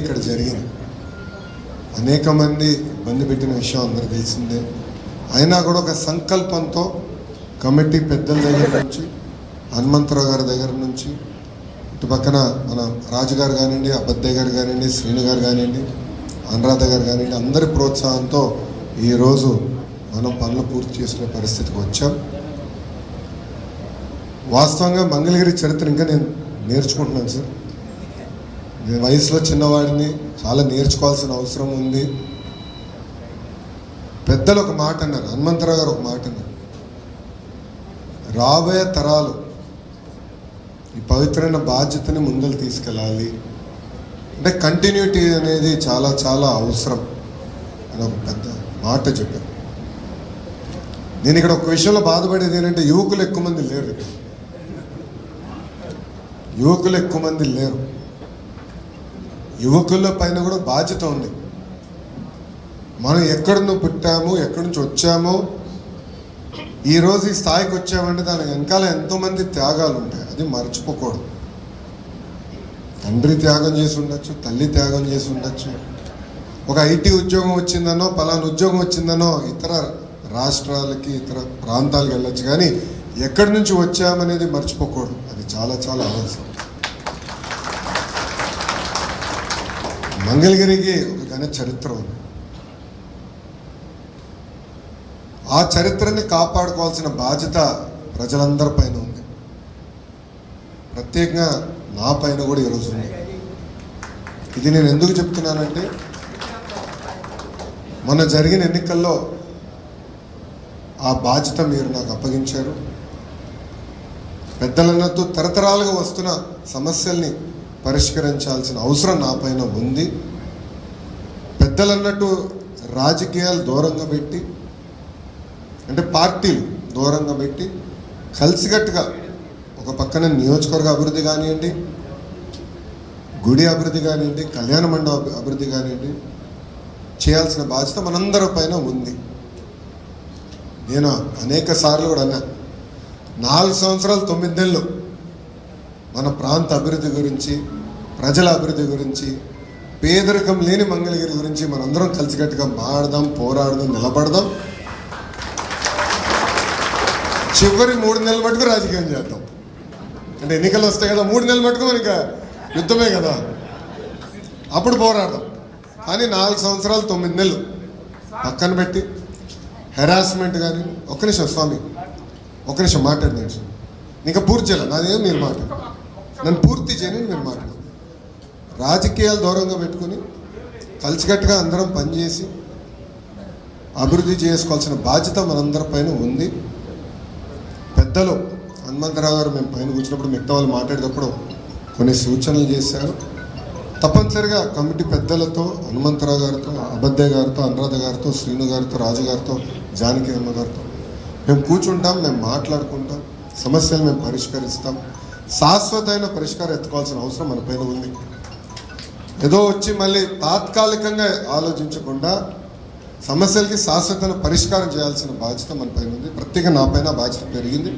ఇక్కడ జరిగింది. అనేక మంది ఇబ్బంది పెట్టిన విషయం అందరికీ తెలిసిందే. అయినా కూడా ఒక సంకల్పంతో కమిటీ పెద్దల దగ్గర నుంచి, హనుమంతరావు గారి దగ్గర నుంచి, ఇటు పక్కన మన రాజుగారు కానివ్వండి, అబద్దయ్య గారు కానివ్వండి, శ్రీను గారు కానివ్వండి, అనురాధ గారు కానివ్వండి, అందరి ప్రోత్సాహంతో ఈరోజు మనం పనులు పూర్తి చేసుకునే పరిస్థితికి వచ్చాం. వాస్తవంగా మంగళగిరి చరిత్ర ఇంకా నేను నేర్చుకుంటున్నాను సార్. నేను వయసులో చిన్నవాడిని, చాలా నేర్చుకోవాల్సిన అవసరం ఉంది. పెద్దలు ఒక మాట అన్నారు, హనుమంతరావు గారు ఒక మాట అన్నారు, రాబోయే తరాలు ఈ పవిత్రమైన బాధ్యతని ముందలు తీసుకెళ్ళాలి అంటే కంటిన్యూటీ అనేది చాలా చాలా అవసరం అని ఒక పెద్ద మాట చెప్పారు. నేను ఇక్కడ ఒక విషయంలో బాధపడేది ఏంటంటే యువకులు ఎక్కువ మంది లేరు. యువకులు ఎక్కువ మంది లేరు. యువకుల పైన కూడా బాధ్యత ఉంది. మనం ఎక్కడి పుట్టాము, ఎక్కడి నుంచి వచ్చామో, ఈరోజు ఈ స్థాయికి వచ్చామంటే దాని వెనకాల ఎంతోమంది త్యాగాలు ఉంటాయి. అది మర్చిపోకూడదు. తండ్రి త్యాగం చేసి ఉండొచ్చు, తల్లి త్యాగం చేసి ఉండొచ్చు, ఒక ఐటీ ఉద్యోగం వచ్చిందనో, పలానా ఉద్యోగం వచ్చిందనో ఇతర రాష్ట్రాలకి, ఇతర ప్రాంతాలకు వెళ్ళొచ్చు, కానీ ఎక్కడి నుంచి వచ్చామనేది మర్చిపోకూడదు. అది చాలా చాలా అవసరం. మంగళగిరికి ఒక ఘన చరిత్ర ఉంది. ఆ చరిత్రని కాపాడుకోవాల్సిన బాధ్యత ప్రజలందరి పైన ఉంది. ప్రత్యేకంగా నా పైన కూడా ఈరోజు ఉంది. ఇది నేను ఎందుకు చెప్తున్నానంటే, మొన్న జరిగిన ఎన్నికల్లో ఆ బాధ్యత మీరు నాకు అప్పగించారు. పెద్దలన్నట్టు తరతరాలుగా వస్తున్న సమస్యల్ని పరిష్కరించాల్సిన అవసరం నా పైన ఉంది. పెద్దలన్నట్టు రాజకీయాలు దూరంగా పెట్టి, అంటే పార్టీలు దూరంగా పెట్టి, కలిసికట్టుగా ఒక పక్కన నియోజకవర్గ అభివృద్ధి కానివ్వండి, గుడి అభివృద్ధి కానివ్వండి, కళ్యాణ మండప అభివృద్ధి కానివ్వండి, చేయాల్సిన బాధ్యత మనందరి పైన ఉంది. నేను అనేక సార్లు కూడా అన్నా, 4 సంవత్సరాలు 9 నెలలు మన ప్రాంత అభివృద్ధి గురించి, ప్రజల అభివృద్ధి గురించి, పేదరికం లేని మంగళగిరి గురించి మనందరం కలిసికట్టుగా మాడదాం, పోరాడదాం, నిలబడదాం. చివరి 3 నెలల మటుకు రాజకీయం చేద్దాం. అంటే ఎన్నికలు వస్తాయి కదా, 3 నెలల మటుకు మనకి యుద్ధమే కదా, అప్పుడు పోరాడదాం. కానీ 4 సంవత్సరాలు 9 నెలలు పక్కన పెట్టి హెరాస్మెంట్ కానీ, ఒక్క నిమిషం స్వామి, ఒక్క నిమిషం మాట్లాడినాడు. ఇంకా పూర్తి చేయాలి, నాదేం మీరు మాట్లాడు, నన్ను పూర్తి చేయని మీరు మాట్లాడు. రాజకీయాలు దూరంగా పెట్టుకుని కలిసికట్టుగా అందరం పనిచేసి అభివృద్ధి చేసుకోవాల్సిన బాధ్యత మనందరి పైన ఉంది. పెద్దలు హనుమంతరావు గారు మేము పైన కూర్చున్నప్పుడు మిగతా వాళ్ళు మాట్లాడేటప్పుడు కొన్ని సూచనలు చేశారు. తప్పనిసరిగా కమిటీ పెద్దలతో, హనుమంతరావు గారితో, అబద్దయ్య గారితో, అనురాధ గారితో, శ్రీను గారితో, రాజు గారితో, జానకి అమ్మ గారితో మేము కూర్చుంటాం, మేము మాట్లాడుకుంటాం, సమస్యలు మేము పరిష్కరిస్తాం. శాశ్వతమైన పరిష్కారం ఎత్తుకోవాల్సిన అవసరం మన పైన ఉంది. ఏదో వచ్చి మళ్ళీ తాత్కాలికంగా ఆలోచించకుండా సమస్యలకి శాశ్వతమైన పరిష్కారం చేయాల్సిన బాధ్యత మన పైన ఉంది. ప్రత్యేకంగా నా పైన బాధ్యత పెరిగింది.